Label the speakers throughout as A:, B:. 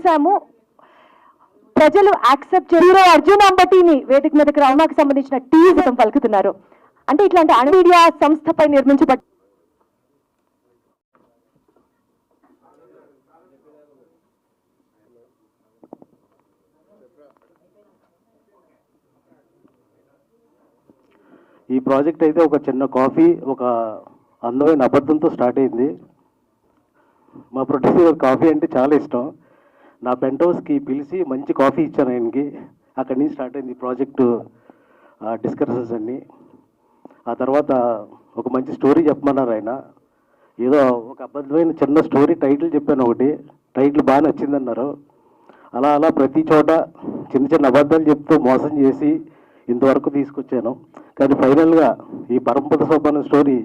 A: చూసాము. ప్రజలు accept hero Arjun అంబటిని వేదిక మీదకి రావడానికి సంబంధించిన టీజర్ పలుకుతున్నారు. అంటే ఇట్లాంటి అణుమీడియా సంస్థపై నిర్మించబడ్డ
B: ఈ ప్రాజెక్ట్ అయితే ఒక చిన్న కాఫీ, ఒక అందమైన అబద్ధంతో స్టార్ట్ అయింది. మా ప్రొడ్యూసర్ కాఫీ అంటే చాలా ఇష్టం. నా పెంట్ హౌస్కి పిలిచి మంచి కాఫీ ఇచ్చాను ఆయనకి. అక్కడి నుంచి స్టార్ట్ అయింది ప్రాజెక్టు డిస్కషన్స్ అన్నీ. ఆ తర్వాత ఒక మంచి స్టోరీ చెప్పమన్నారు ఆయన. ఏదో ఒక అబద్ధమైన చిన్న స్టోరీ టైటిల్ చెప్పాను ఒకటి, టైటిల్ బాగా నచ్చిందన్నారు. అలా అలా ప్రతి చోట చిన్న చిన్న అబద్ధాలు చెప్తూ మోసం చేసి ఇంతవరకు తీసుకొచ్చాను. కానీ ఫైనల్గా ఈ పరమపద సోపానం స్టోరీ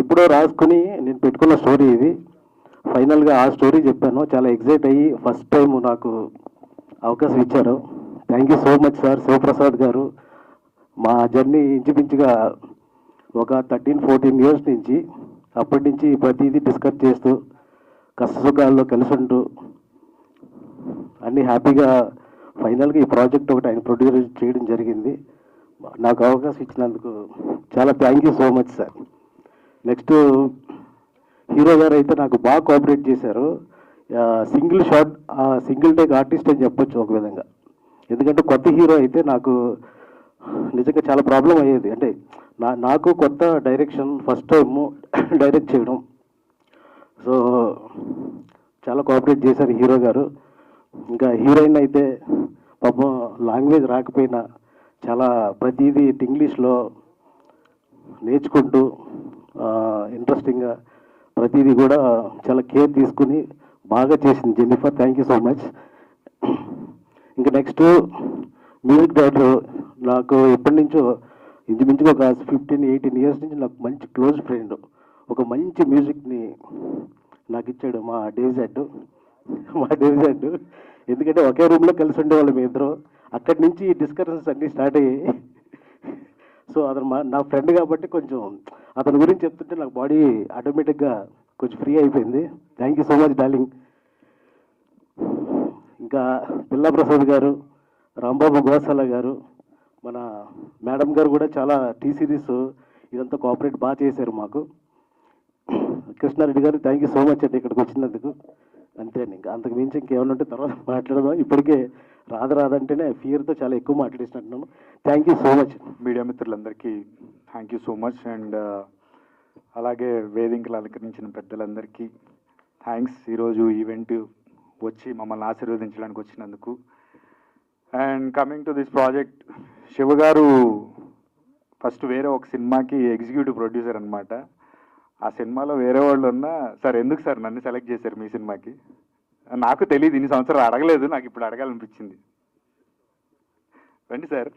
B: ఎప్పుడో రాసుకుని నేను పెట్టుకున్న స్టోరీ ఇది. ఫైనల్గా ఆ స్టోరీ చెప్పాను. చాలా ఎగ్జైట్ అయ్యి ఫస్ట్ టైం నాకు అవకాశం ఇచ్చారు. Thank you so much sir. Sivaprasad garu, మా జర్నీ ఇంచుమించుగా ఒక 13-14 ఇయర్స్ నుంచి, అప్పటి నుంచి ప్రతిదీ డిస్కస్ చేస్తూ కష్టసుఖాల్లో కలిసి ఉంటూ అన్నీ హ్యాపీగా ఫైనల్గా ఈ ప్రాజెక్ట్ ఒకటి ఆయన ప్రొడ్యూస్ చేయడం జరిగింది. నాకు అవకాశం ఇచ్చినందుకు చాలా thank you so much sir. Next hero గారు అయితే నాకు బాగా కోఆపరేట్ చేశారు. Single shot, single take artist అని చెప్పొచ్చు ఒక విధంగా. ఎందుకంటే కొత్త హీరో అయితే నాకు నిజంగా చాలా ప్రాబ్లం అయ్యేది. అంటే నాకు కొత్త డైరెక్షన్, ఫస్ట్ టైము డైరెక్ట్ చేయడం. సో చాలా కోఆపరేట్ చేశారు హీరో గారు. ఇంకా హీరోయిన్ అయితే పాపం లాంగ్వేజ్ రాకపోయినా చాలా ప్రతిదీ ఇంగ్లీష్లో నేర్చుకుంటూ ఇంట్రెస్టింగ్గా ప్రతిదీ కూడా చాలా కేర్ తీసుకుని బాగా చేసింది Jennifer. Thank you so much. ఇంకా నెక్స్ట్ మ్యూజిక్ డైరెక్టర్ నాకు ఎప్పటి నుంచో ఇంచుమించుగా ఒక 15-18 ఇయర్స్ నుంచి నాకు మంచి క్లోజ్ ఫ్రెండ్. ఒక మంచి మ్యూజిక్ని నాకు ఇచ్చాడు మా డేవిజెడ్. ఎందుకంటే ఒకే రూమ్లో కలిసి ఉండేవాళ్ళు మీ ఇద్దరు. అక్కడి నుంచి డిస్కషన్స్ అన్నీ స్టార్ట్ అయ్యాయి. సో అతను నా ఫ్రెండ్ కాబట్టి కొంచెం అతని గురించి చెప్తుంటే నాకు బాడీ ఆటోమేటిక్గా కొంచెం ఫ్రీ అయిపోయింది. Thank you so much darling. ఇంకా పిల్లా ప్రసాద్ గారు, రాంబాబు గోసాల గారు, మన మేడం గారు కూడా చాలా టీ సిరీస్ ఇదంతా కోఆపరేట్ బాగా చేశారు మాకు. కృష్ణారెడ్డి గారు థ్యాంక్ యూ సో మచ్ అండి ఇక్కడికి వచ్చినందుకు. అంతే అండి, ఇంకా అంతకు మించి ఇంకేమన్నా ఉంటే తర్వాత మాట్లాడదాం. ఇప్పటికే రాదంటేనే ఫియర్తో చాలా ఎక్కువ మాట్లాడేసినట్టున్నాను. Thank you so much.
C: మీడియా మిత్రులందరికీ thank you so much. And అలాగే వేదికలు అలంకరించిన పెద్దలందరికీ థ్యాంక్స్. ఈరోజు ఈవెంట్ వచ్చి మమ్మల్ని ఆశీర్వదించడానికి వచ్చినందుకు. And coming to this project, Shiva గారు ఫస్ట్ వేరే ఒక సినిమాకి ఎగ్జిక్యూటివ్ ప్రొడ్యూసర్ అనమాట. ఆ సినిమాలో వేరే వాళ్ళు ఉన్నా, సార్ ఎందుకు సార్ నన్ను సెలెక్ట్ చేశారు మీ సినిమాకి? నాకు తెలియదు, ఇన్ని సంవత్సరాలు అడగలేదు, నాకు ఇప్పుడు అడగాలనిపించింది. రండి సార్.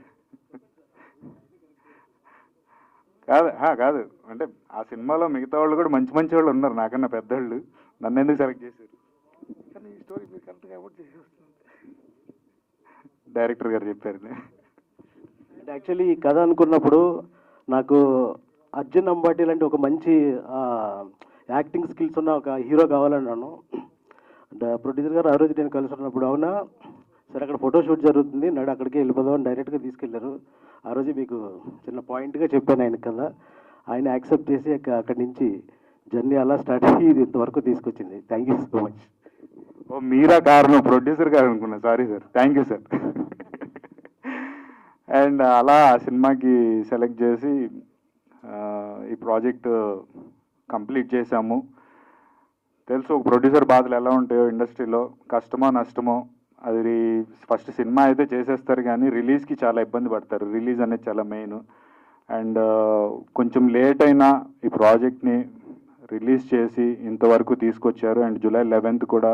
C: కాదు అంటే ఆ సినిమాలో మిగతా వాళ్ళు కూడా మంచి మంచి వాళ్ళు ఉన్నారు నాకన్నా పెద్దవాళ్ళు. నన్ను ఎందుకు సెలెక్ట్ చేశారు? కానీ ఈ స్టోరీ మీరు కరెక్ట్గా అవార్డ్ చేసేస్తుంది డైరెక్టర్ గారు చెప్పారు.
B: యాక్చువల్లీ ఈ కథ అనుకున్నప్పుడు నాకు అర్జున్ అంబాటి లాంటి ఒక మంచి యాక్టింగ్ స్కిల్స్ ఉన్న ఒక హీరో కావాలన్నాను. ప్రొడ్యూసర్ గారు ఆ రోజు నేను కలిసి ఉన్నప్పుడు, అవునా సరే అక్కడ ఫోటోషూట్ జరుగుతుంది, నాడు అక్కడికి వెళ్ళిపోదాం డైరెక్ట్గా తీసుకెళ్లారు. ఆ రోజు మీకు చిన్న పాయింట్గా చెప్పాను ఆయన కదా. ఆయన యాక్సెప్ట్ చేసి అక్కడి నుంచి జర్నీ అలా స్టార్ట్ అయ్యి ఇది ఇంతవరకు తీసుకొచ్చింది. Thank you so much.
C: ఓ మీరా కారణం, ప్రొడ్యూసర్ గారు అనుకున్నా, sorry sir. Thank you sir. And అలా ఆ సినిమాకి సెలెక్ట్ చేసి ఈ ప్రాజెక్ట్ కంప్లీట్ చేశాము. తెలుసు ఒక ప్రొడ్యూసర్ బాధలు ఎలా ఉంటాయో ఇండస్ట్రీలో, కష్టమో నష్టమో. అది ఫస్ట్ సినిమా అయితే చేసేస్తారు కానీ రిలీజ్కి చాలా ఇబ్బంది పడతారు. రిలీజ్ అనేది చాలా మెయిన్. అండ్ కొంచెం లేట్ అయినా ఈ ప్రాజెక్ట్ని రిలీజ్ చేసి ఇంతవరకు తీసుకొచ్చారు. అండ్ July 11th కూడా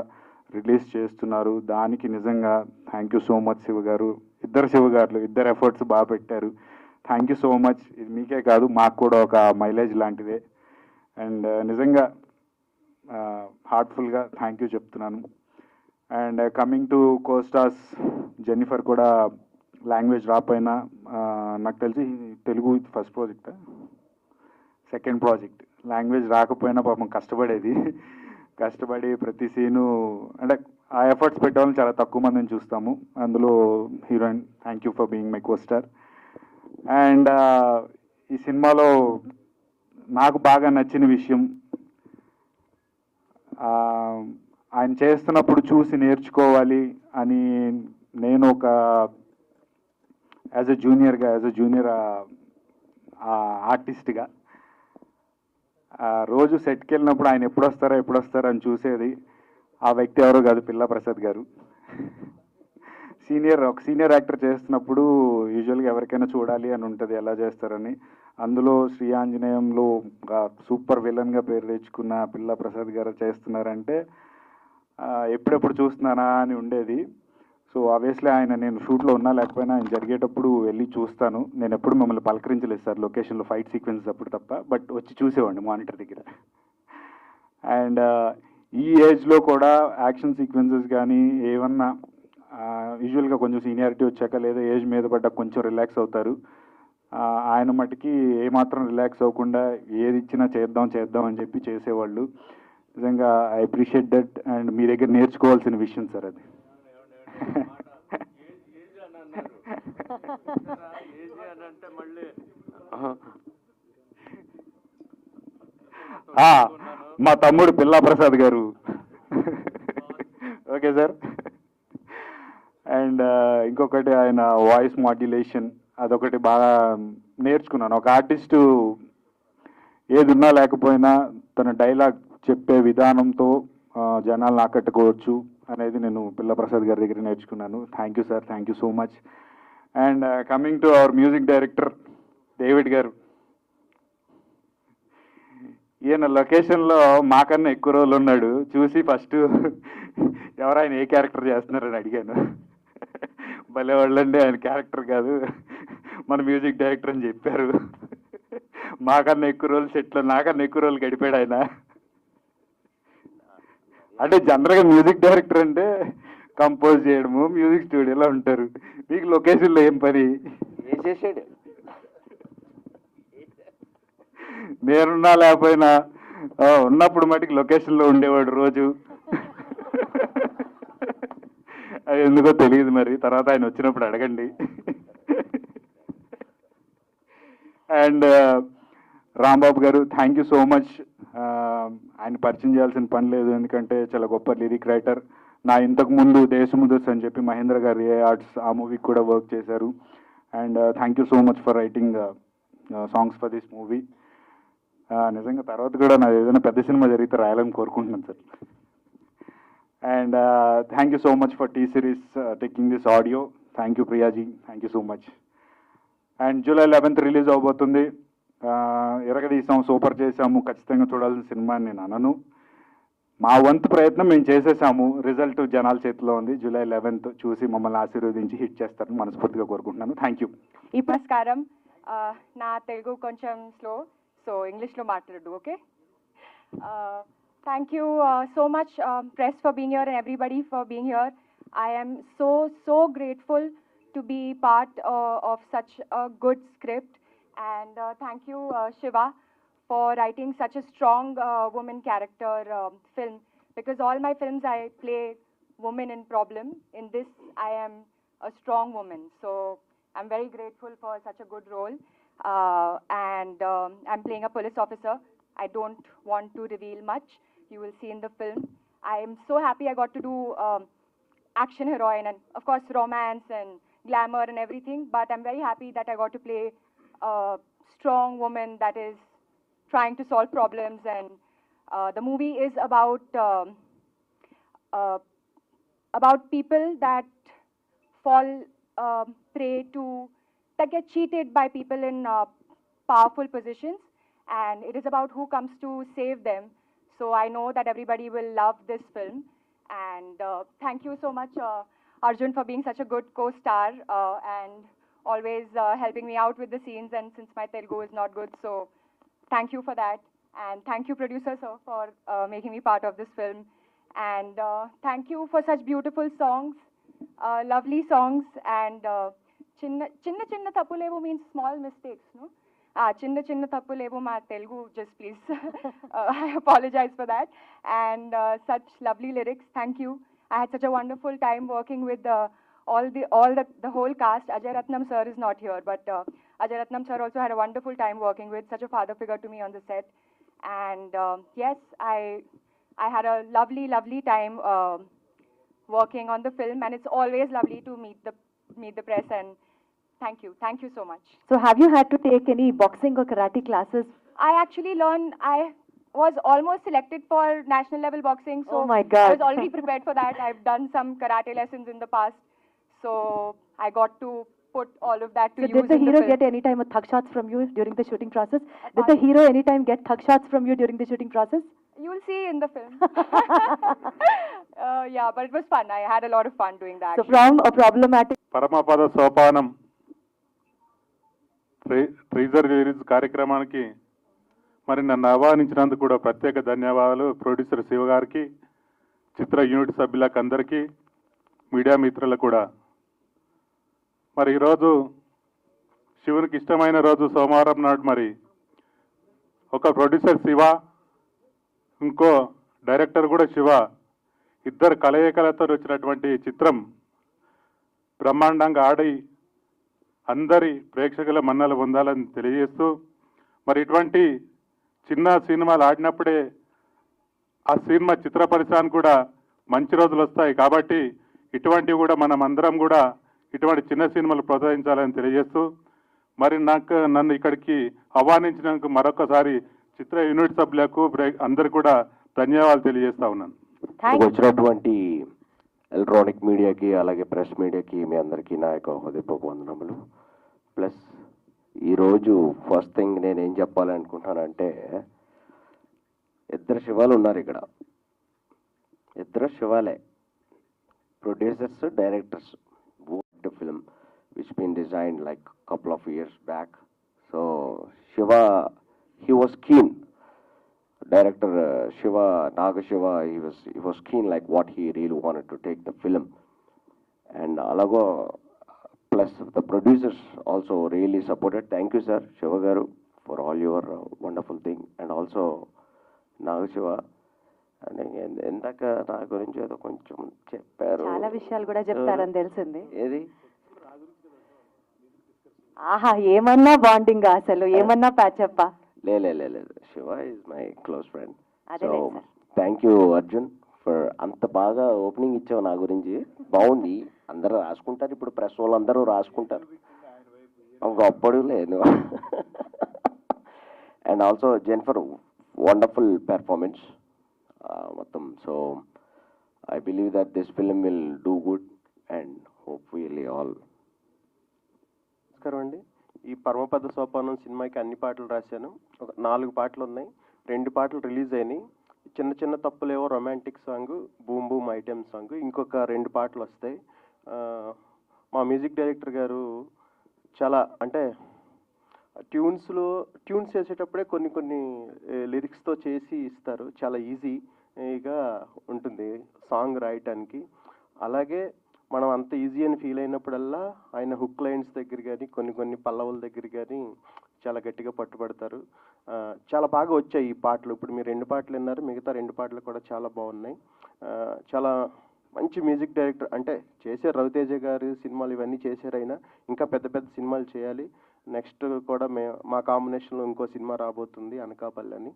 C: రిలీజ్ చేస్తున్నారు. దానికి నిజంగా thank you so much Shiva గారు. ఇద్దరు శివ గారు, ఇద్దరు ఎఫర్ట్స్ బాగా పెట్టారు. Thank you so much. ఇది మీకే కాదు మాకు కూడా ఒక మైలేజ్ లాంటిదే. అండ్ నిజంగా హార్ట్ఫుల్గా థ్యాంక్ యూ చెప్తున్నాను. And coming to co-stars, Jennifer కూడా లాంగ్వేజ్ రాపోయినా నాకు తెలిసి Telugu first project, second project, language రాకపోయినా పాపం కష్టపడేది. కష్టపడి ప్రతి సీను అంటే ఆ ఎఫర్ట్స్ పెట్టాలని చాలా తక్కువ మందిని చూస్తాము. అందులో heroine, thank you for being my co star. And ఈ సినిమాలో నాకు బాగా నచ్చిన విషయం, ఆయన చేస్తున్నప్పుడు చూసి నేర్చుకోవాలి అని నేను ఒక యాజ్ ఎ జూనియర్ ఆర్టిస్ట్గా రోజు సెట్కి వెళ్ళినప్పుడు ఆయన ఎప్పుడు వస్తారో అని చూసేది. ఆ వ్యక్తి ఎవరో కాదు, పిల్లా ప్రసాద్ గారు. ఒక సీనియర్ యాక్టర్ చేస్తున్నప్పుడు యూజువల్గా ఎవరికైనా చూడాలి అని ఉంటుంది ఎలా చేస్తారని. అందులో శ్రీ ఆంజనేయంలో సూపర్ విలన్గా పేరు తెచ్చుకున్న పిల్లా ప్రసాద్ గారు చేస్తున్నారంటే ఎప్పుడెప్పుడు చూస్తున్నానా అని ఉండేది. సో ఆబ్వియస్లీ ఆయన, నేను షూట్లో ఉన్నా లేకపోయినా ఆయన జరిగేటప్పుడు వెళ్ళి చూస్తాను. నేను ఎప్పుడు మమ్మల్ని పలకరించలేదు సార్ లొకేషన్లో ఫైట్ సీక్వెన్స్ అప్పుడు తప్ప, బట్ వచ్చి చూసేవాడిని మానిటర్ దగ్గర. అండ్ ఈ ఏజ్లో కూడా యాక్షన్ సీక్వెన్సెస్ కానీ ఏమన్నా యూజువల్గా కొంచెం సీనియారిటీ వచ్చాక లేదా ఏజ్ మీద పడ్డా కొంచెం రిలాక్స్ అవుతారు. ఆయన మటుకి ఏమాత్రం రిలాక్స్ అవ్వకుండా ఏది ఇచ్చినా చేద్దాం అని చెప్పి చేసేవాళ్ళు. నిజంగా ఐ అప్రిషియేట్ దట్. అండ్ మీ దగ్గర నేర్చుకోవాల్సిన విషయం సార్ అది. మా తమ్ముడు పిల్లా ప్రసాద్ గారు. Okay sir. అండ్ ఇంకొకటి ఆయన వాయిస్ మాడ్యులేషన్, అదొకటి బాగా నేర్చుకున్నాను. ఒక ఆర్టిస్టు ఏది ఉన్నా లేకపోయినా తన డైలాగ్ చెప్పే విధానంతో జనాలను ఆకట్టుకోవచ్చు అనేది నేను పిల్ల ప్రసాద్ గారి దగ్గర నేర్చుకున్నాను. Thank you sir, thank you so much. And coming to our music director David గారు, ఈయన లొకేషన్లో మాకన్నా ఎక్కువ రోజులు ఉన్నాడు. చూసి ఫస్ట్ ఎవరైనా ఏ క్యారెక్టర్ చేస్తున్నారని అడిగాను. భలే వాళ్ళండి, ఆయన క్యారెక్టర్ కాదు మన మ్యూజిక్ డైరెక్టర్ అని చెప్పారు. మాకన్నా ఎక్కువ రోజులు సెట్లో నాకన్నా ఎక్కువ రోజులు గడిపాడు ఆయన. అంటే జనరల్గా మ్యూజిక్ డైరెక్టర్ అంటే కంపోజ్ చేయడము, మ్యూజిక్ స్టూడియోలో ఉంటారు. మీకు లొకేషన్లో ఏం పని?
B: ఏం చేసాడు?
C: నేనున్నా లేకపోయినా ఉన్నప్పుడు మటుకు లొకేషన్లో ఉండేవాడు రోజు. అది ఎందుకో తెలియదు మరి, తర్వాత ఆయన వచ్చినప్పుడు అడగండి. అండ్ రాంబాబు గారు, థ్యాంక్ యూ సో మచ్. ఆయన పరిచయం చేయాల్సిన పని లేదు, ఎందుకంటే చాలా గొప్ప లిరిక్ రైటర్. నా ఇంతకు ముందు దేశముదర్స్ అని చెప్పి మహేంద్ర గారు ఏ ఆర్ట్స్ ఆ మూవీకి కూడా వర్క్ చేశారు. And thank you so much for writing songs for this movie. నిజంగా తర్వాత కూడా నాది ఏదైనా పెద్ద సినిమా జరిగితే రాయాలని కోరుకుంటున్నాను sir. And thank you so much for T Series taking this audio. Thank you Priyaji, thank you so much. And July 11th release అవబోతుంది. ఎరగదీసాం, సూపర్ చేసాము, ఖచ్చితంగా చూడాల్సిన సినిమా అని నేను అనను. మా వంతు ప్రయత్నం మేము చేసేసాము, రిజల్ట్ జనాల చేతిలో ఉంది. జూలై 11th చూసి మమ్మల్ని ఆశీర్వదించి హిట్ చేస్తారని మనస్ఫూర్తిగా కోరుకుంటున్నాను. Thank you.
A: ఈ పురస్కారం నా తెలుగు కొంచెం స్లో, సో ఇంగ్లీష్లో మాట్లాడు, okay? Thank you so much, press, for being here and everybody for being here. I am so grateful to be part of such a good script, and thank you, Shiva, for writing such a strong woman character film, because all my films I play woman in problem. In this, I am a strong woman, so I'm very grateful for such a good role. And I'm playing a police officer. I don't want to reveal much. You will see in the film. I am so happy I got to do action heroine and of course romance and glamour and everything, but I'm very happy that I got to play a strong woman that is trying to solve problems. And the movie is about people that fall prey to, that get cheated by people in powerful positions, and it is about who comes to save them. So I know that everybody will love this film, and thank you so much, Arjun, for being such a good co-star and always helping me out with the scenes. And since my Telugu is not good, so thank you for that, and thank you, producer sir, for making me part of this film, and thank you for such beautiful songs, lovely songs, and chinna tappulevu means small mistakes, no? Chinna chinna tappulevo ma Telugu, just please. I apologize for that. And such lovely lyrics. Thank you. I had such a wonderful time working with the whole cast. Ajay Ratnam sir is not here, but Ajay Ratnam sir also had a wonderful time working with, such a father figure to me on the set. And yes, I had a lovely time working on the film, and it's always lovely to meet the press. And thank you so much.
D: So have you had to take any boxing or karate classes?
A: I actually learned. I was almost selected for national level boxing, so
D: Oh my
A: I
D: God.
A: was already prepared for that. I've done some karate lessons in the past, so I got to put all of that to
D: So
A: use
D: did the
A: in
D: hero
A: the film.
D: get any time a thug shots from you during the shooting process? Did the
A: Pardon?
D: hero any time get thug shots from you during the shooting process?
A: You'll see in the film. Yeah, but it was fun. I had a lot of fun doing that.
D: So from a problematic
C: Paramapada Sopanam teaser release కార్యక్రమానికి మరి నన్ను ఆహ్వానించినందుకు కూడా ప్రత్యేక ధన్యవాదాలు producer Shiva గారికి, చిత్ర unit సభ్యులకు అందరికీ, media మిత్రులకు కూడా. మరి ఈరోజు శివునికి ఇష్టమైన రోజు సోమవారం నాడు మరి ఒక ప్రొడ్యూసర్ శివ, ఇంకో డైరెక్టర్ కూడా శివ, ఇద్దరు కలయికలతో వచ్చినటువంటి చిత్రం బ్రహ్మాండంగా ఆడి అందరి ప్రేక్షకుల మన్నలు పొందాలని తెలియజేస్తూ, మరి ఇటువంటి చిన్న సినిమాలు ఆడినప్పుడే ఆ సినిమా చిత్ర పరిశ్రమకు కూడా మంచి రోజులు వస్తాయి. కాబట్టి ఇటువంటివి కూడా మనం అందరం కూడా ఇటువంటి చిన్న సినిమాలు ప్రోత్సహించాలని తెలియజేస్తూ, మరి నన్ను ఇక్కడికి ఆహ్వానించినందుకు మరొకసారి చిత్ర యూనిట్ సభ్యులకు అందరు కూడా ధన్యవాదాలు తెలియజేస్తా ఉన్నాను.
E: వచ్చినటువంటి ఎలక్ట్రానిక్ మీడియాకి అలాగే ప్రెస్ మీడియాకి మీ అందరికీ నా యొక్క హృదయపూర్వక వందనములు. ప్లస్ ఈరోజు ఫస్ట్ థింగ్ నేను ఏం చెప్పాలనుకుంటున్నానంటే, ఇద్దరు శివాలు ఉన్నారు ఇక్కడ. ఇద్దరు శివాలే, producers, directors. Both film which been designed like couple of years back. So Shiva, he was keen. Director Shiva, Naga Shiva, he was keen like what he really wanted to take the film. And alago, plus the producers also really supported. Thank you, sir, Shiva garu, for all your wonderful thing. And also Naga Shiva, ఎందాక నా గురించి ఏదో కొంచెం చెప్పారు,
D: చాలా విషయాలు కూడా చెప్తారని తెలిసింది.
E: ఏది
D: ఆహా, ఏమన్నా బాండింగ్, అసలు ఏమన్నా ప్యాచప్పా?
E: లేదు, Shiva is my close friend.
D: అదే
E: so
D: sir.
E: Thank you Arjun for అంత బాగా ఓపెనింగ్ ఇచ్చావు నా గురించి. బాగుంది, అందరూ రాసుకుంటారు, ఇప్పుడు ప్రెస్ వాళ్ళు అందరూ రాసుకుంటారు, గొప్పడు లేదు. అండ్ ఆల్సో జెన్ఫర్, వండర్ఫుల్ పెర్ఫార్మెన్స్ మొత్తం. So I believe that this film will do good and hopefully all.
B: నమస్కారం అండి. ఈ పరమపద సోపానం సినిమాకి అన్ని పాటలు రాశాను. ఒక 4 పాటలు ఉన్నాయి, 2 పాటలు రిలీజ్ అయినాయి. చిన్న చిన్న తప్పులేవో romantic song, boom boom item song, ఇంకొక 2 పాటలు వస్తాయి. మా మ్యూజిక్ డైరెక్టర్ గారు చాలా, అంటే ట్యూన్స్ చేసేటప్పుడే కొన్ని లిరిక్స్తో చేసి ఇస్తారు. చాలా ఈజీగా ఉంటుంది సాంగ్ రాయటానికి. అలాగే మనం అంత ఈజీ అని ఫీల్ అయినప్పుడల్లా ఆయన హుక్ లైన్స్ దగ్గర కానీ కొన్ని పల్లవుల దగ్గర కానీ చాలా గట్టిగా పట్టుబడతారు. చాలా బాగా వచ్చాయి ఈ పాటలు. ఇప్పుడు మీరు 2 పాటలు విన్నారు, మిగతా 2 పాటలు కూడా చాలా బాగున్నాయి. చాలా మంచి మ్యూజిక్ డైరెక్టర్, అంటే చేశారు, రవితేజ గారు సినిమాలు ఇవన్నీ చేశారు. అయినా ఇంకా పెద్ద పెద్ద సినిమాలు చేయాలి. నెక్స్ట్ కూడా మా కాంబినేషన్లో ఇంకో సినిమా రాబోతుంది, అనకాపల్లి అని.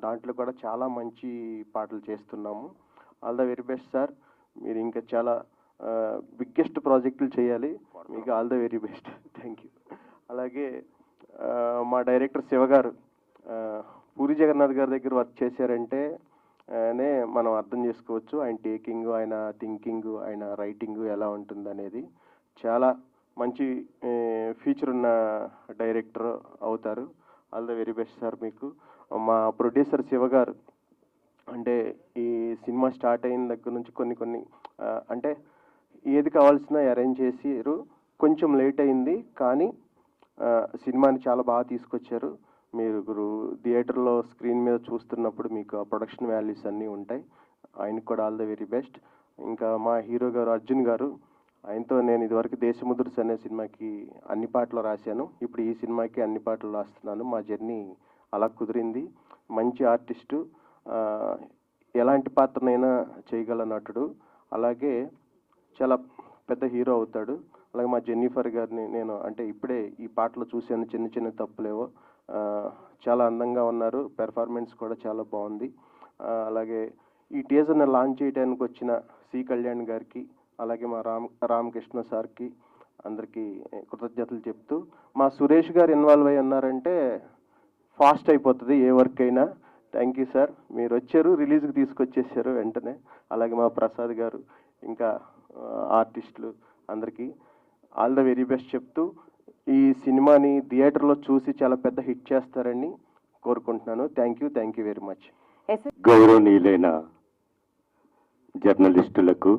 B: దాంట్లో కూడా చాలా మంచి పాటలు చేస్తున్నాము. All the very best sir. మీరు ఇంకా చాలా బిగ్గెస్ట్ ప్రాజెక్టులు చేయాలి. మీకు all the very best. Thank you. అలాగే మా డైరెక్టర్ శివ గారు పూరి జగన్నాథ్ గారి దగ్గర వర్క్ చేశారంటే మనం అర్థం చేసుకోవచ్చు ఆయన టేకింగ్, ఆయన థింకింగ్, ఆయన రైటింగ్ ఎలా ఉంటుంది అనేది. చాలా మంచి ఫీచర్ ఉన్న డైరెక్టర్ అవుతారు. All the very best sir మీకు. మా ప్రొడ్యూసర్ శివ గారు, అంటే ఈ సినిమా స్టార్ట్ అయిన దగ్గర నుంచి కొన్ని అంటే ఏది కావాల్సిన అరేంజ్ చేసారు. కొంచెం లేట్ అయింది, కానీ సినిమాని చాలా బాగా తీసుకొచ్చారు. మీరు థియేటర్లో స్క్రీన్ మీద చూస్తున్నప్పుడు మీకు ఆ ప్రొడక్షన్ వాల్యూస్ అన్నీ ఉంటాయి. ఆయనకు కూడా ఆల్ ద వెరీ బెస్ట్. ఇంకా మా హీరో గారు అర్జున్ గారు, ఆయనతో నేను ఇదివరకు దేశముద్రస్ అనే సినిమాకి అన్ని పాటలు రాశాను. ఇప్పుడు ఈ సినిమాకి అన్ని పాటలు రాస్తున్నాను. మా జర్నీ అలా కుదిరింది. మంచి ఆర్టిస్టు, ఎలాంటి పాత్రనైనా చేయగల నటుడు, అలాగే చాలా పెద్ద హీరో అవుతాడు. అలాగే మా జెన్నిఫర్ గారిని నేను అంటే ఇప్పుడే ఈ పాటలో చూశాను, చిన్న చిన్న తప్పులేవో. చాలా అందంగా ఉన్నారు, పెర్ఫార్మెన్స్ కూడా చాలా బాగుంది. అలాగే ఈ టీజర్ని లాంచ్ చేయడానికి వచ్చిన సి కళ్యాణ్ గారికి, అలాగే మా రామకృష్ణ సార్కి అందరికీ కృతజ్ఞతలు చెప్తూ, మా సురేష్ గారు ఇన్వాల్వ్ అయి ఉన్నారంటే ఫాస్ట్ అయిపోతుంది ఏ వర్క్ అయినా. థ్యాంక్ యూ సార్, మీరు వచ్చారు, రిలీజ్కి తీసుకొచ్చేసారు వెంటనే. అలాగే మా ప్రసాద్ గారు, ఇంకా ఆర్టిస్టులు అందరికీ ఆల్ ద వెరీ బెస్ట్ చెప్తూ, ఈ సినిమాని థియేటర్లో చూసి చాలా పెద్ద హిట్ చేస్తారని కోరుకుంటున్నాను. Thank you very much.
F: గౌరవనీయులైన జర్నలిస్టులకు,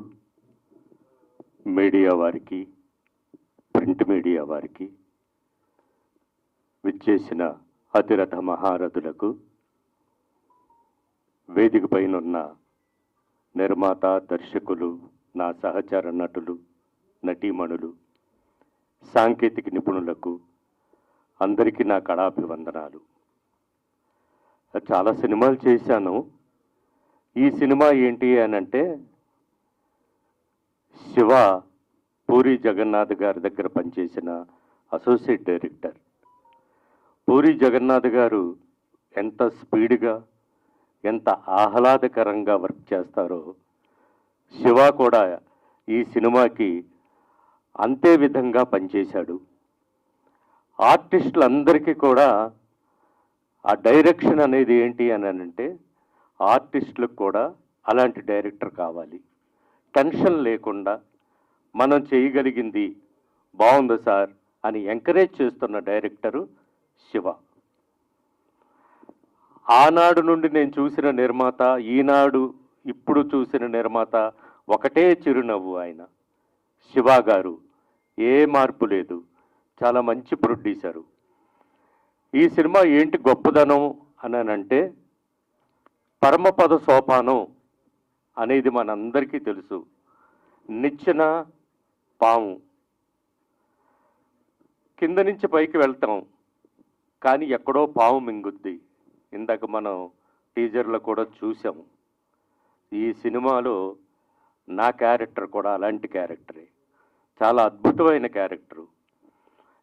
F: మీడియా వారికి, ప్రింట్ మీడియా వారికి, విచ్చేసిన అతిరథ మహారథులకు, వేదిక పైనున్న నిర్మాత, దర్శకులు, నా సహచర నటులు, నటీమణులు, సాంకేతిక నిపుణులకు అందరికీ నా కళాభివందనాలు. చాలా సినిమాలు చేశాను. ఈ సినిమా ఏంటి అని అంటే, శివ పూరి జగన్నాథ్ గారి దగ్గర పనిచేసిన అసోసియేట్ డైరెక్టర్. పూరి జగన్నాథ్ గారు ఎంత స్పీడ్గా, ఎంత ఆహ్లాదకరంగా వర్క్ చేస్తారో, శివ కూడా ఈ సినిమాకి అంతే విధంగా పనిచేశాడు. ఆర్టిస్టులందరికీ కూడా ఆ డైరెక్షన్ అనేది ఏంటి అని అంటే, ఆర్టిస్టులకు కూడా అలాంటి డైరెక్టర్ కావాలి. టెన్షన్ లేకుండా మనం చేయగలిగింది బాగుంది సార్ అని ఎంకరేజ్ చేస్తున్న డైరెక్టరు శివ. ఆనాడు నుండి నేను చూసిన నిర్మాత, ఈనాడు ఇప్పుడు చూసిన నిర్మాత ఒకటే చిరునవ్వు. ఆయన శివ గారు ఏ మార్పు లేదు, చాలా మంచి ప్రొడ్యూసరు. ఈ సినిమా ఏంటి గొప్పదనం అని అంటే, పరమపద సోపానం అనేది మనందరికీ తెలుసు. నిచ్చెన పాము, కింద నుంచి పైకి వెళ్తాం కానీ ఎక్కడో పాము మింగుద్ది. ఇందాక మనం టీజర్లో కూడా చూసాం. ఈ సినిమాలో నా క్యారెక్టర్ కూడా అలాంటి క్యారెక్టరే, చాలా అద్భుతమైన క్యారెక్టరు.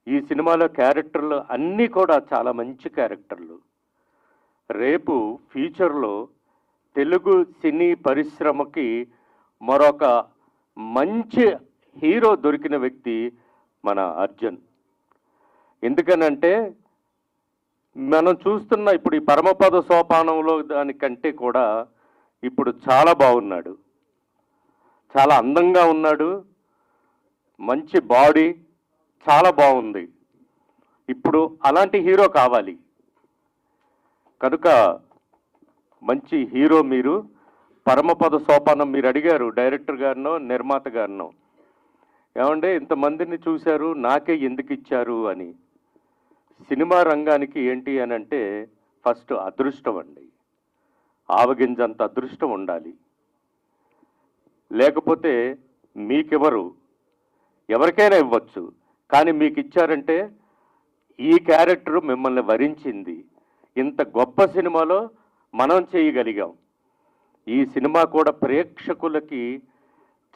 F: ఈ సినిమాలో క్యారెక్టర్లు అన్నీ కూడా చాలా మంచి క్యారెక్టర్లు. రేపు ఫ్యూచర్లో తెలుగు సినీ పరిశ్రమకి మరొక మంచి హీరో దొరికిన వ్యక్తి మన అర్జున్. ఎందుకనంటే మనం చూస్తున్న ఇప్పుడు ఈ పరమపద సోపానంలో దానికంటే కూడా ఇప్పుడు చాలా బాగున్నాడు, చాలా అందంగా ఉన్నాడు, మంచి బాడీ, చాలా బాగుంది. ఇప్పుడు అలాంటి హీరో కావాలి కనుక మంచి హీరో మీరు. పరమపద సోపానం మీరు అడిగారు డైరెక్టర్ గారినో నిర్మాత గారినో, ఏమంటే ఇంతమందిని చూశారు నాకే ఎందుకు ఇచ్చారు అని. సినిమా రంగానికి ఏంటి అని అంటే ఫస్ట్ అదృష్టం అండి, ఆవగింజంత అదృష్టం ఉండాలి. లేకపోతే మీకెవరు, ఎవరికైనా ఇవ్వచ్చు, కానీ మీకు ఇచ్చారంటే ఈ క్యారెక్టర్ మిమ్మల్ని వరించింది. ఇంత గొప్ప సినిమాలో మనం చేయగలిగాం. ఈ సినిమా కూడా ప్రేక్షకులకి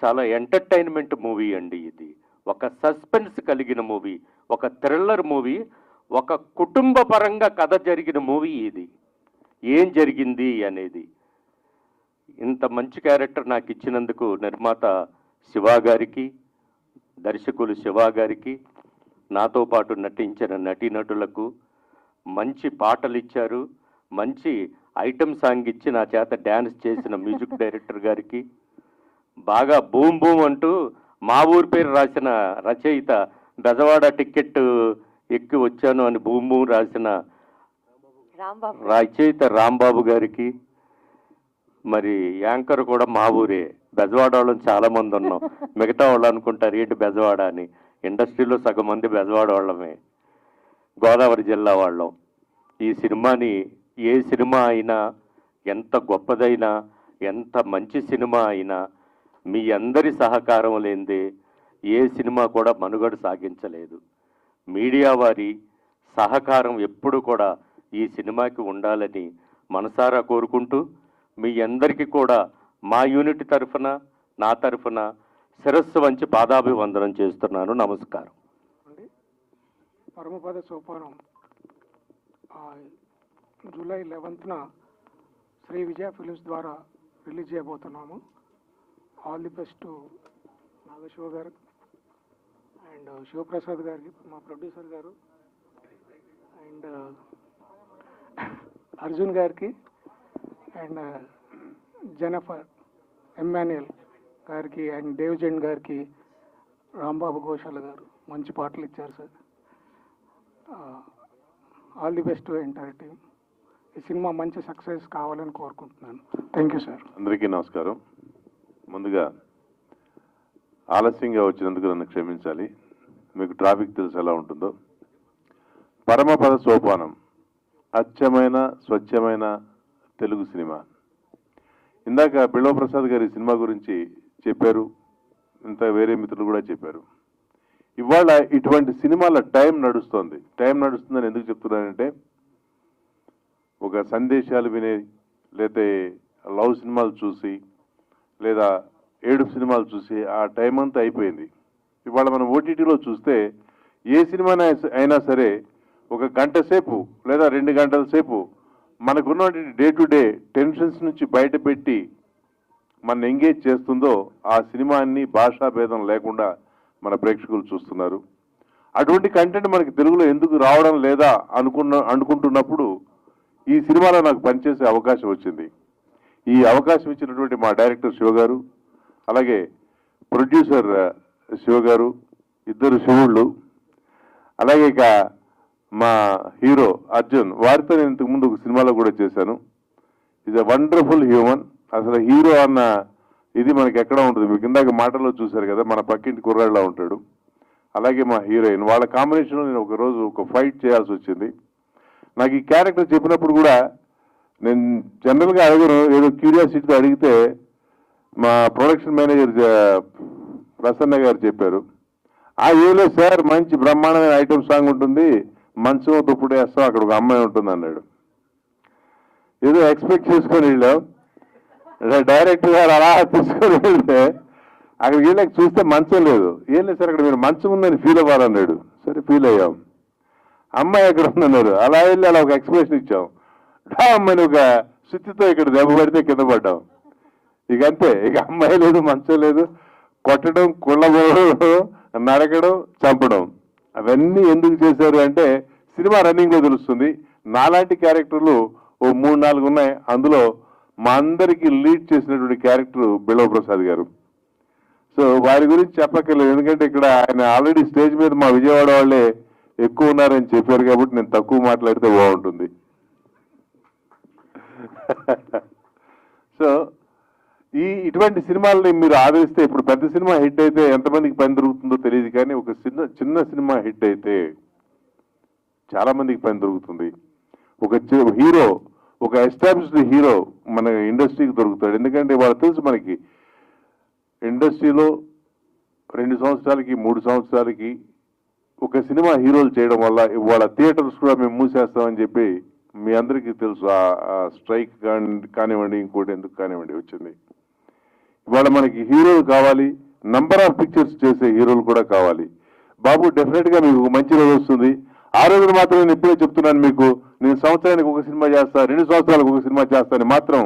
F: చాలా ఎంటర్టైన్మెంట్ మూవీ అండి. ఇది ఒక సస్పెన్స్ కలిగిన మూవీ, ఒక థ్రిల్లర్ మూవీ, ఒక కుటుంబ పరంగా కథ జరిగిన మూవీ ఇది. ఏం జరిగింది అనేది. ఇంత మంచి క్యారెక్టర్ నాకు ఇచ్చినందుకు నిర్మాత శివ గారికి, దర్శకులు శివ గారికి, నాతో పాటు నటించిన నటీనటులకు, మంచి పాటలు ఇచ్చారు, మంచి ఐటమ్ సాంగ్ ఇచ్చి నా చేత డ్యాన్స్ చేసిన మ్యూజిక్ డైరెక్టర్ గారికి, బాగా బూమ్ బూమ్ అంటూ మా ఊరి పేరు రాసిన రచయిత, బెజవాడ టికెట్ ఎక్కి వచ్చాను అని బూమ్ బూమ్ రాసిన రచయిత రాంబాబు గారికి, మరి యాంకర్ కూడా మా ఊరే, బెజవాడ వాళ్ళని చాలా మంది ఉన్నాం. మిగతా వాళ్ళు అనుకుంటారు ఏంటి బెజవాడ అని, ఇండస్ట్రీలో సగం మంది బెజవాడ వాళ్ళమే, గోదావరి జిల్లా వాళ్ళం. ఈ సినిమాని ఏ సినిమా అయినా, ఎంత గొప్పదైనా, ఎంత మంచి సినిమా అయినా మీ అందరి సహకారం లేనిదే ఏ సినిమా కూడా మనుగడ సాగించలేదు. మీడియా వారి సహకారం ఎప్పుడు కూడా ఈ సినిమాకి ఉండాలని మనసారా కోరుకుంటూ మీ అందరికీ కూడా మా యూనిట్ తరఫున నా తరఫున శిరస్సు వంచి పాదాభివందనం చేస్తున్నాను. నమస్కారం.
G: పరమపద సోపానం జూలై 11న శ్రీ విజయ ఫిలిమ్స్ ద్వారా రిలీజ్ చేయబోతున్నాము. ఆల్ ది బెస్ట్ నాగశివ గారు అండ్ శివప్రసాద్ గారికి, మా ప్రొడ్యూసర్ గారు, అండ్ అర్జున్ గారికి అండ్ జెనఫర్ ఎమ్మాన్యుయల్ గారికి అండ్ దేవ్జన్ గారికి, రాంబాబు ఘోషాల గారు మంచి పాటలు ఇచ్చారు sir. All the best entire team. ఈ సినిమా మంచి సక్సెస్ కావాలని కోరుకుంటున్నాను. Thank you sir.
H: అందరికీ నమస్కారం. ముందుగా ఆలస్యంగా వచ్చినందుకు నన్ను క్షమించాలి. మీకు ట్రాఫిక్ తెలుసు ఎలా ఉంటుందో. పరమపద సోపానం అచ్చమైన స్వచ్ఛమైన తెలుగు సినిమా. ఇందాక బిల్వ ప్రసాద్ గారి సినిమా గురించి చెప్పారు, ఇంత వేరే మిత్రులు కూడా చెప్పారు. ఇవాళ ఇటువంటి సినిమాల టైం నడుస్తోంది. టైం నడుస్తుందని ఎందుకు చెప్తున్నానంటే, ఒక సందేశాలు వినే, లేదా లవ్ సినిమాలు చూసి, లేదా ఏడుపు సినిమాలు చూసి ఆ టైం అంతా అయిపోయింది. ఇవాళ మనం ఓటీటీలో చూస్తే ఏ సినిమా అయినా సరే ఒక గంట సేపు లేదా 2 గంటల సేపు మనకున్న డే టు డే టెన్షన్స్ నుంచి బయటపెట్టి మన ఎంగేజ్ చేస్తుందో ఆ సినిమాని భాషా భేదం లేకుండా మన ప్రేక్షకులు చూస్తున్నారు. అటువంటి కంటెంట్ మనకి తెలుగులో ఎందుకు రావడం లేదా అనుకుంటున్నప్పుడు ఈ సినిమాలో నాకు పనిచేసే అవకాశం వచ్చింది. ఈ అవకాశం ఇచ్చినటువంటి మా డైరెక్టర్ శివ గారు, అలాగే ప్రొడ్యూసర్ శివ గారు, ఇద్దరు శివుళ్ళు, అలాగే ఇక మా హీరో అర్జున్, వారితో నేను ఇంతకుముందు ఒక సినిమాలో కూడా చేశాను. Is a wonderful human. అసలు హీరో అన్న ఇది మనకి ఎక్కడ ఉంటుంది, మీకు ఇందాక మాటల్లో చూశారు కదా, మన పక్కింటి కుర్రాళ్ళలా ఉంటాడు. అలాగే మా హీరోయిన్, వాళ్ళ కాంబినేషన్లో నేను ఒకరోజు ఒక ఫైట్ చేయాల్సి వచ్చింది. నాకు ఈ క్యారెక్టర్ చెప్పినప్పుడు కూడా నేను జనరల్గా అడగను, ఏదో క్యూరియాసిటీతో అడిగితే మా ప్రొడక్షన్ మేనేజర్ ప్రసన్న గారు చెప్పారు, ఏదో సార్ మంచి బ్రహ్మాండమైన ఐటమ్ సాంగ్ ఉంటుంది, మంచం దుప్పుడు వేస్తాం, అక్కడ ఒక అమ్మాయి ఉంటుంది అన్నాడు. ఏదో ఎక్స్పెక్ట్ చేసుకొని వెళ్ళాం. డైరెక్టర్ గారు అలా తీసుకొని వెళ్తే అక్కడికి వెళ్ళాక చూస్తే మంచం లేదు. ఏం లేదు సార్, అక్కడ మీరు మంచం ఉందని ఫీల్ అవ్వాలన్నాడు. సరే ఫీల్ అయ్యాం. అమ్మాయి ఎక్కడ ఉందన్నారు. అలా వెళ్ళి అలా ఒక ఎక్స్ప్రెషన్ ఇచ్చాం. అమ్మాయిని ఒక సుత్తితో ఇక్కడ దెబ్బ పడితే కింద పడ్డాం. ఇక అంతే, ఇక అమ్మాయి లేదు, మంచం లేదు. కొట్టడం, కుళ్ళబోవడం, నరకడం, చంపడం, అవన్నీ ఎందుకు చేశారు అంటే సినిమా రన్నింగ్లో తెలుస్తుంది. నాలాంటి క్యారెక్టర్లు ఓ 3-4 ఉన్నాయి. అందులో మా అందరికీ లీడ్ చేసినటువంటి క్యారెక్టర్ బిల్వ ప్రసాద్ గారు. సో వారి గురించి చెప్పక్కర్లేదు, ఎందుకంటే ఇక్కడ ఆయన ఆల్రెడీ స్టేజ్ మీద మా విజయవాడ వాళ్ళే ఎక్కువ ఉన్నారని చెప్పారు కాబట్టి నేను తక్కువ మాట్లాడితే బాగుంటుంది. సో ఇటువంటి సినిమాలని మీరు ఆదరిస్తే, ఇప్పుడు పెద్ద సినిమా హిట్ అయితే ఎంతమందికి పని దొరుకుతుందో తెలియదు, కానీ ఒక చిన్న సినిమా హిట్ అయితే చాలా మందికి పని దొరుకుతుంది. ఒక హీరో, ఒక ఎస్టాబ్లిష్డ్ హీరో మన ఇండస్ట్రీకి దొరుకుతాడు. ఎందుకంటే వాళ్ళు తెలుసు మనకి ఇండస్ట్రీలో 2 సంవత్సరాలకి 3 సంవత్సరాలకి ఒక సినిమా హీరోలు చేయడం వల్ల ఇవాళ థియేటర్స్ కూడా మేము మూసేస్తామని చెప్పి మీ అందరికీ తెలుసు. ఆ స్ట్రైక్ కానివ్వండి, ఇంకోటి ఎందుకు కానివ్వండి వచ్చింది. ఇవాళ మనకి హీరోలు కావాలి, నంబర్ ఆఫ్ పిక్చర్స్ చేసే హీరోలు కూడా కావాలి. బాబు డెఫినెట్గా మీకు ఒక మంచి రోజు వస్తుంది. ఆ రోజున మాత్రం నేను ఇప్పుడే చెప్తున్నాను మీకు, నేను సంవత్సరానికి ఒక సినిమా చేస్తా, 2 సంవత్సరాలకు ఒక సినిమా చేస్తాను మాత్రం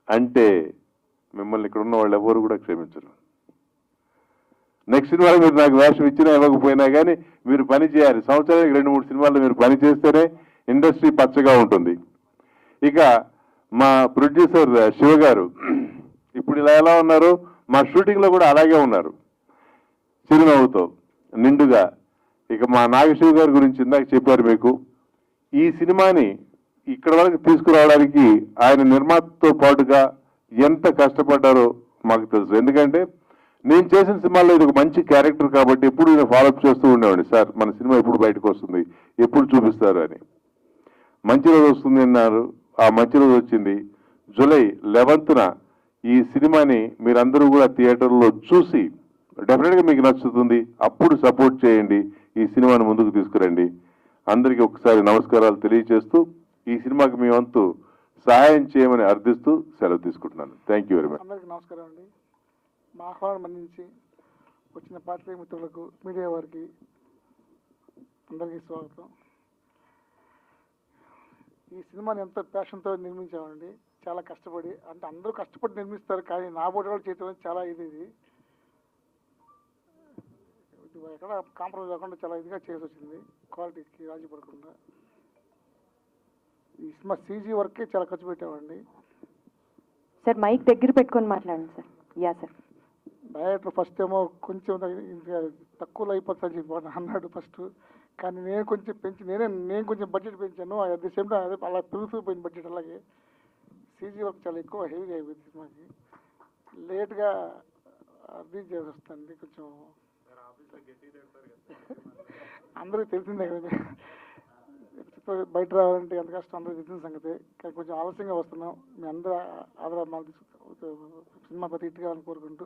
H: అంటే మిమ్మల్ని ఇక్కడ ఉన్న వాళ్ళు ఎవరు కూడా క్షమించరు. నెక్స్ట్ సినిమాలో మీరు నాకు వేషం ఇచ్చినా ఇవ్వకపోయినా కానీ మీరు పని చేయాలి. సంవత్సరానికి 2-3 సినిమాల్లో మీరు పని చేస్తేనే ఇండస్ట్రీ పచ్చగా ఉంటుంది. ఇక మా ప్రొడ్యూసర్ శివ గారు ఇప్పుడు ఇలా ఎలా ఉన్నారు, మా షూటింగ్లో కూడా అలాగే ఉన్నారు, చిరునవ్వుతో నిండుగా. ఇక మా నాగశివ గారి గురించి ఇందాక చెప్పారు మీకు. ఈ సినిమాని ఇక్కడ వరకు తీసుకురావడానికి ఆయన నిర్మాతతో పాటుగా ఎంత కష్టపడ్డారో మాకు తెలుసు. ఎందుకంటే నేను చేసిన సినిమాల్లో ఇది ఒక మంచి క్యారెక్టర్ కాబట్టి ఎప్పుడు నేను ఫాలోఅప్ చేస్తూ ఉండేవాడిని. సార్ మన సినిమా ఎప్పుడు బయటకు వస్తుంది, ఎప్పుడు చూపిస్తారు అని. మంచి రోజు వస్తుంది అన్నారు, ఆ మంచి రోజు వచ్చింది. జూలై 11న ఈ సినిమాని మీరందరూ కూడా థియేటర్లో చూసి డెఫినెట్గా మీకు నచ్చుతుంది. అప్పుడు సపోర్ట్ చేయండి, ఈ సినిమాని ముందుకు తీసుకురండి. అందరికీ ఒకసారి నమస్కారాలు తెలియజేస్తూ ఈ సినిమాకి మీ వంతు సహాయం చేయమని అర్థిస్తూ సెలవు తీసుకుంటున్నాను. Thank you very much.
G: అందరికీ నమస్కారం అండి. మా ఆహ్వానం మన్నించి వచ్చిన పాత్రికేయ మిత్రులకు, మీడియా వారికి అందరికీ స్వాగతం. ఈ సినిమాని ఎంతో ప్యాషన్తో నిర్మించామండి, చాలా కష్టపడి. అంటే అందరూ కష్టపడి నిర్మిస్తారు, కానీ నా బోటి వాళ్ళు చేయటం చాలా ఇది ఎక్కడ కాంప్రమైజ్ కాకుండా చాలా ఇదిగా చేసి వచ్చింది, క్వాలిటీకి రాజీ పడకుండా. ఈ సినిమా సీజీ వర్కే చాలా ఖర్చు పెట్టామండి.
D: సార్ మైక్ దగ్గర పెట్టుకొని మాట్లాడండి sir. Yeah sir.
G: Director first ఏమో కొంచెం తక్కువలో అయిపోతుందని చెప్పి అన్నాడు ఫస్ట్, కానీ నేను కొంచెం పెంచి నేను కొంచెం బడ్జెట్ పెంచాను. అట్ ది సేమ్ టైం అదే అలా పెరుగుతూ పోయింది బడ్జెట్. అలాగే సీజీ వర్క్ చాలా ఎక్కువ హెవీగా అయిపోయింది సినిమాకి. లేట్గా రిలీజ్ చేసి వస్తుంది. కొంచెం అందరికీ తెలిసిందే కదా, బయట రావాలంటే ఎంత కష్టం అందరికీ తెలిసిన సంగతి. కానీ కొంచెం ఆలస్యంగా వస్తున్నాం. మీ అందరూ ఆదరణ సినిమా ప్రతి ఇట్టు కావాలని కోరుకుంటూ